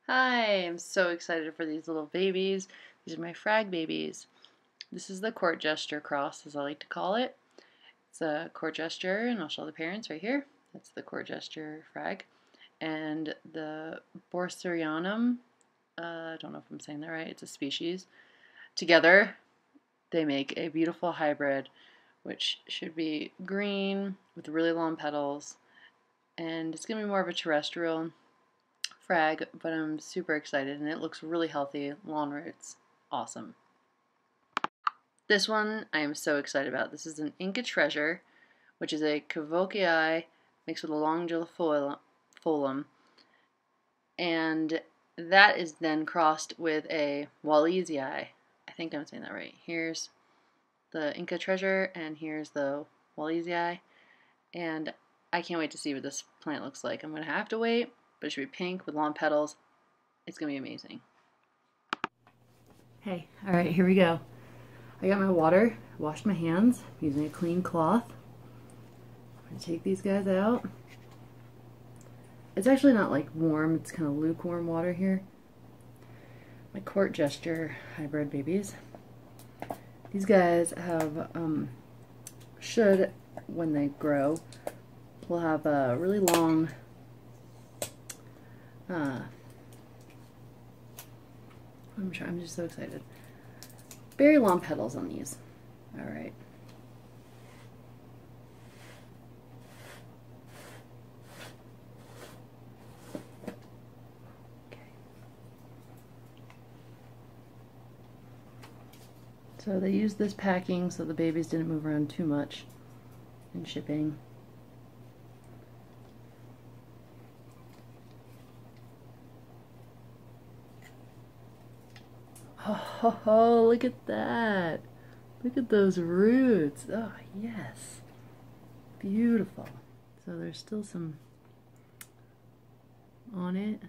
Hi, I'm so excited for these little babies. These are my Phrag babies. This is the court gesture cross, as I like to call it. It's a court gesture, and I'll show the parents right here. That's the court gesture Phrag. And the Borsarianum, I don't know if I'm saying that right, it's a species. Together, they make a beautiful hybrid, which should be green with really long petals. And it's going to be more of a terrestrial Phrag, but I'm super excited and it looks really healthy, long roots, awesome. This one I am so excited about. This is an Inca Treasure, which is a Cavochii mixed with a longilifolum, and that is then crossed with a Wallacei. I think I'm saying that right. Here's the Inca Treasure and here's the Wallacei, and I can't wait to see what this plant looks like. I'm going to have to wait, but it should be pink with long petals. It's going to be amazing. Hey, all right, here we go. I got my water, washed my hands using a clean cloth. I'm going to take these guys out. It's actually not like warm, it's kind of lukewarm water here. My court gesture hybrid babies. These guys have, should, when they grow, will have a really long I'm just so excited. Very long petals on these. Alright. Okay. So they used this packing so the babies didn't move around too much in shipping. Oh, look at that. Look at those roots. Oh, yes. Beautiful. So there's still some on it.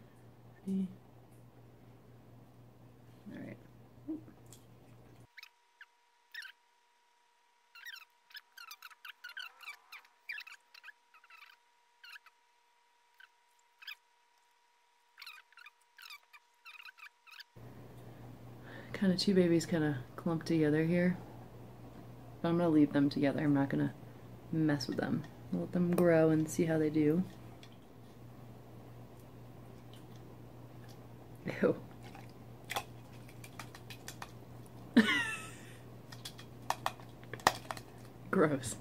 See? All right. Kind of two babies kind of clumped together here. But I'm going to leave them together. I'm not going to mess with them. I'll let them grow and see how they do. Ew. Gross.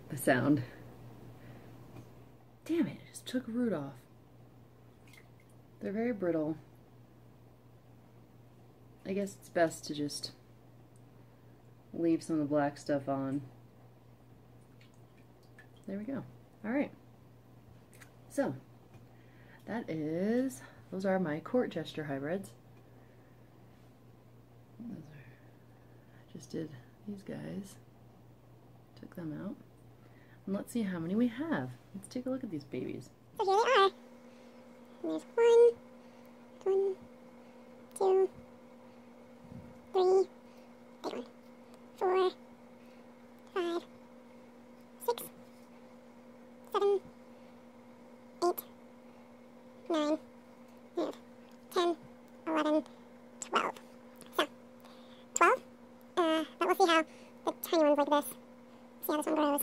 The sound. Damn it, it just took a root off. They're very brittle. I guess it's best to just leave some of the black stuff on. There we go. Alright. So, those are my court gesture hybrids. I just did these guys. Took them out. And let's see how many we have. Let's take a look at these babies. So here they are. There's one, two, 3, big one, 4, 5, 6, 7, 8, 9, 10, 11, 12. So, 12. But we'll see how the tiny ones like this. See how this one grows.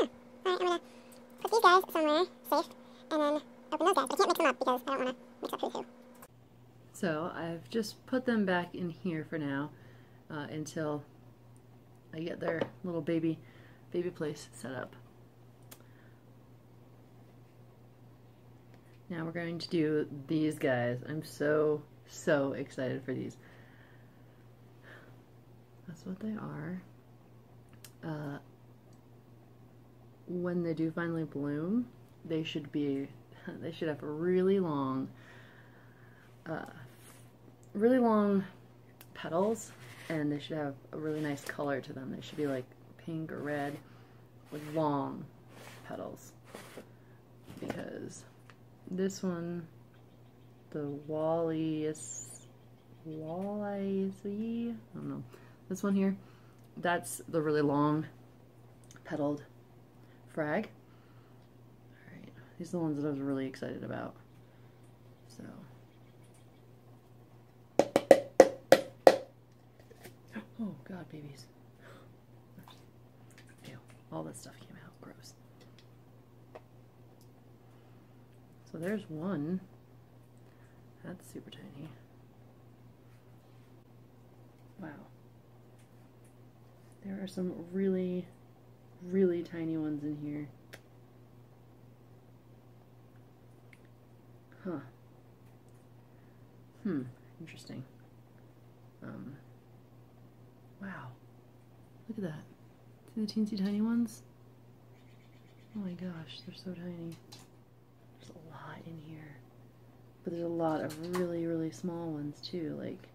Yeah. Alright, I'm gonna put these guys somewhere safe, and then open those guys. But I can't mix them up because I don't want to mix up who. So I've just put them back in here for now until I get their little baby place set up. Now we're going to do these guys. I'm so excited for these. That's what they are. When they do finally bloom, they should have really long petals, and they should have a really nice color to them. They should be like pink or red with long petals, because this one, the Wallacei, I don't know, this one here, that's the really long petaled Phrag. Alright, these are the ones that I was really excited about. Oh God, babies. Ew, all that stuff came out. Gross. So there's one. That's super tiny. Wow. There are some really, really tiny ones in here. Huh. Interesting. Wow. Look at that. See the teensy tiny ones? Oh my gosh, they're so tiny. There's a lot in here. But there's a lot of really, really small ones too, like.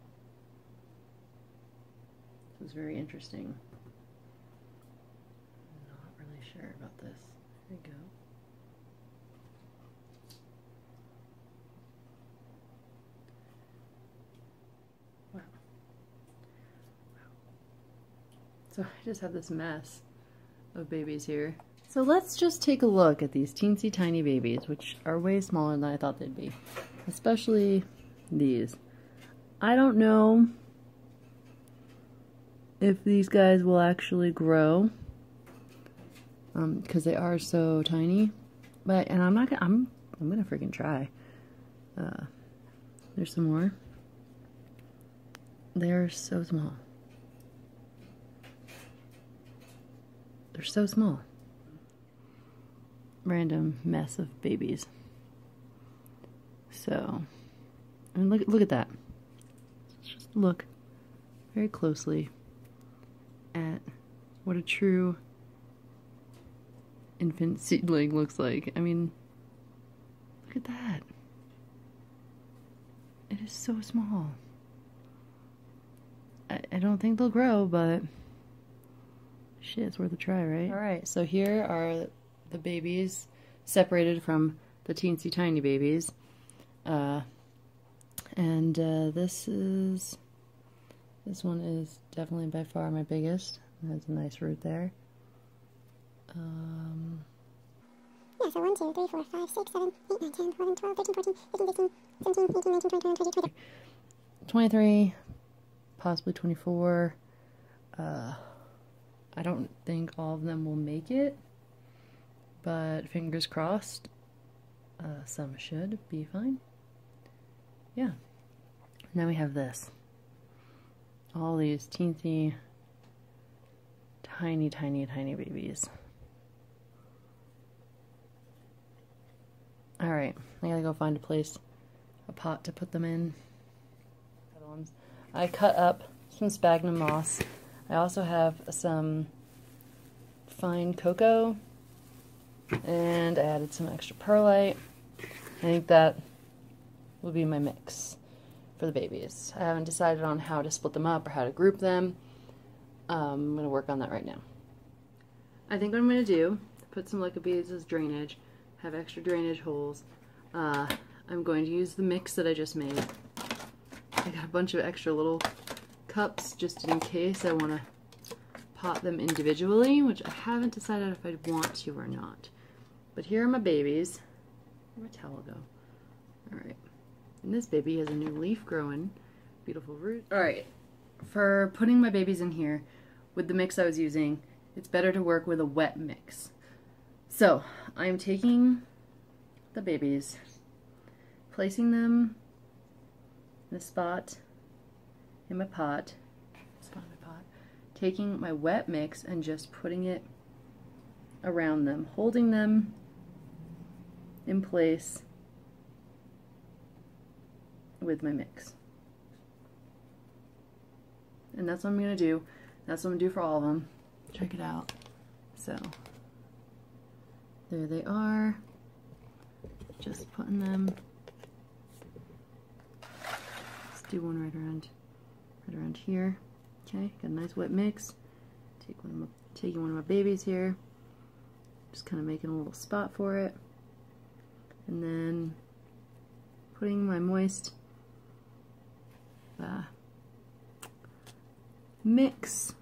This is very interesting. I'm not really sure about this. There you go. Wow. So I just have this mess of babies here. So let's just take a look at these teensy tiny babies, which are way smaller than I thought they'd be. Especially these. I don't know if these guys will actually grow, because they are so tiny. But I'm gonna freaking try. There's some more. They're so small. They're so small. Random mess of babies. So, I mean, look at that. Just look very closely at what a true infant seedling looks like. I mean, look at that. It is so small. I don't think they'll grow, but shit, it's worth a try, right? Alright, so here are the babies separated from the teensy tiny babies. This one is definitely by far my biggest. It has a nice root there. Yeah, so 1, 2, 3, 4, 5, 6, 7, 8, 9, 10, 11, 12, 13, 14, 15, 16, 17, 18, 19, 20, 21, 22, 23. 23, possibly 24. I don't think all of them will make it, but fingers crossed, some should be fine. Yeah. Now we have this. All these teensy, tiny, tiny, tiny babies. Alright, I gotta go find a pot to put them in. I cut up some sphagnum moss. I also have some fine cocoa, and I added some extra perlite. I think that will be my mix for the babies. I haven't decided on how to split them up or how to group them. I'm going to work on that right now. I think what I'm going to do, put some leca beads as drainage, have extra drainage holes. I'm going to use the mix that I just made. I got a bunch of extra little cups just in case I want to pot them individually, which I haven't decided if I want to or not. But here are my babies. Where'd my towel go? Alright. And this baby has a new leaf growing. Beautiful root. Alright. For putting my babies in here with the mix I was using, it's better to work with a wet mix. So, I'm taking the babies, placing them in a spot in my pot, taking my wet mix and just putting it around them, holding them in place with my mix. And that's what I'm going to do. That's what I'm going to do for all of them. Check it out. So, there they are. Just putting them. Let's do one right around here. Okay, got a nice wet mix. Taking one of my babies here. Just kind of making a little spot for it. And then putting my moist mix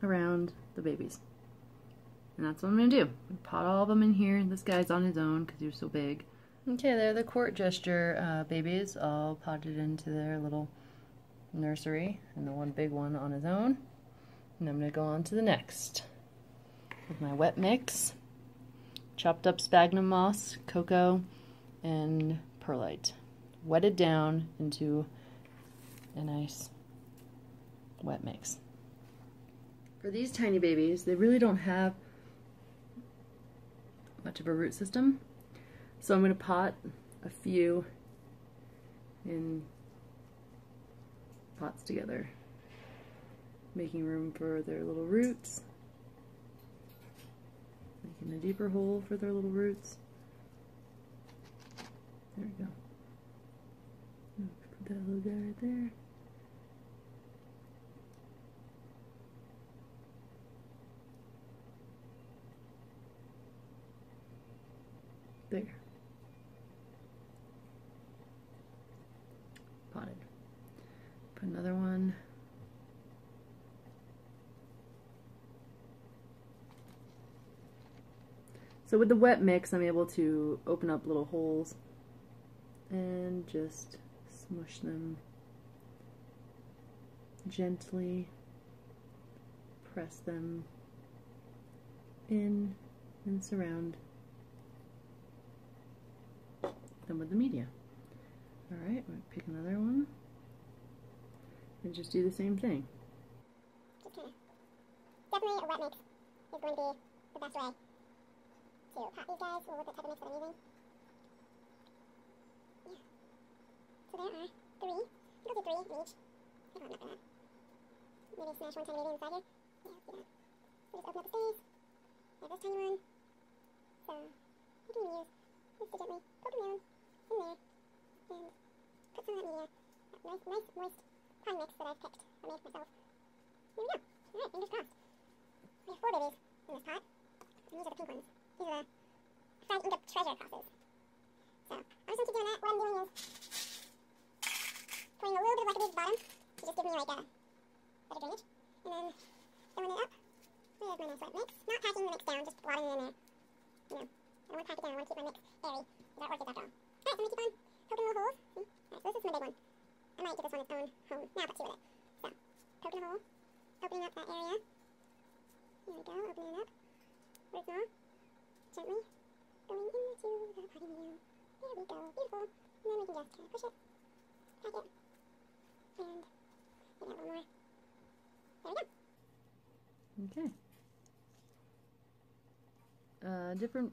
around the babies. And that's what I'm going to do. Pot all of them in here. This guy's on his own because he was so big. Okay, they're the court gesture babies, all potted into their little nursery and the one big one on his own. And I'm going to go on to the next with my wet mix. Chopped up sphagnum moss, cocoa, and perlite. Wetted down into a nice wet mix. For these tiny babies, they really don't have much of a root system. So I'm going to pot a few in pots together, making room for their little roots, making a deeper hole for their little roots. There we go. Put that little guy right there. There. Potted. Put another one. So with the wet mix, I'm able to open up little holes and just smush them gently, press them in and surround them with the media. Alright, we'll pick another one and just do the same thing. Definitely a wet mix is going to be the best way to pot these guys, or with the type of mix that I'm using. Yeah. So there are 3. We'll do 3 in each. I don't have enough for that. Maybe smash one tiny baby inside here. Yeah, let's do that. So just open up the space. I have this tiny one. So what do we use? Just to gently poke them down in there and put some of that media, that nice moist pine mix that I've picked or made myself. There we go. Alright, fingers crossed. We have 4 babies in this pot, and these are the pink ones. These are the Phrag treasure crosses. So I'm just going to keep doing that. What I'm doing is pouring a little bit of lacquer at the bottom to just give me like a better drainage, and then filling it up. There's my nice wet mix. Not packing the mix down, just wadding it in there. You know, I don't want to pack it down. I want to keep my mix airy. That orchids after all. Alright, so I'm going to keep on poking little holes. See? Alright, so this is my big one. I might give this one its own home. Now I'll put 2 with it. So, poking a hole, opening up that area. There we go, opening it up. Roots more. Gently going into the potting medium. There we go, beautiful. And then we can just kind of push it, pack it, and get a little more. There we go. Okay. Different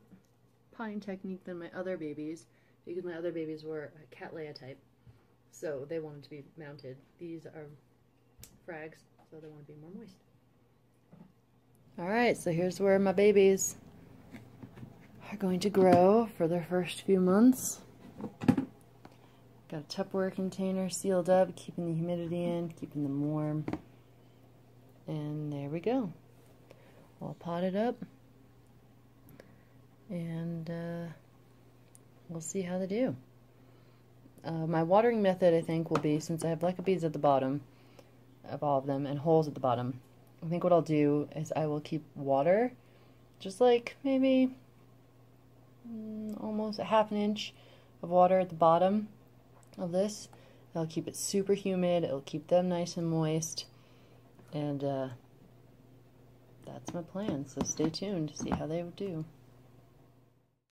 potting technique than my other babies, because my other babies were a Cattleya type, so they wanted to be mounted. These are Phrags, so they want to be more moist. Alright, so here's where my babies are going to grow for their first few months. Got a Tupperware container sealed up, keeping the humidity in, keeping them warm. And there we go. All potted up. And we'll see how they do. My watering method, I think, will be, since I have leca beads at the bottom of all of them and holes at the bottom, I think what I'll do is I will keep water, just like maybe almost a ½ inch of water at the bottom of this. I'll keep it super humid, it'll keep them nice and moist, and that's my plan, so stay tuned to see how they do.